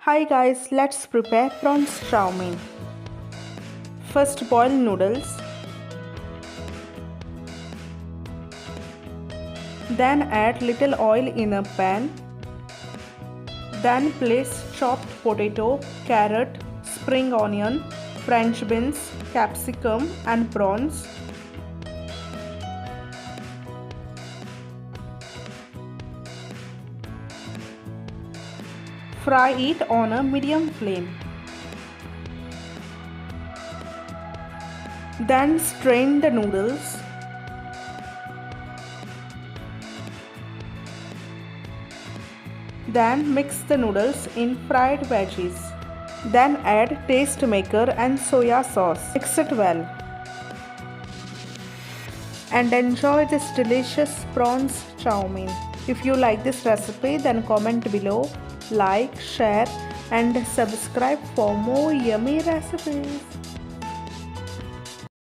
Hi guys, let's prepare prawns chowmein. First boil noodles, then add little oil in a pan. Then place chopped potato, carrot, spring onion, French beans, capsicum and prawns. Fry it on a medium flame. Then strain the noodles. Then mix the noodles in fried veggies. Then add taste maker and soya sauce. Mix it well. And enjoy this delicious prawns chow mein. If you like this recipe, then comment below, like, share and subscribe for more yummy recipes.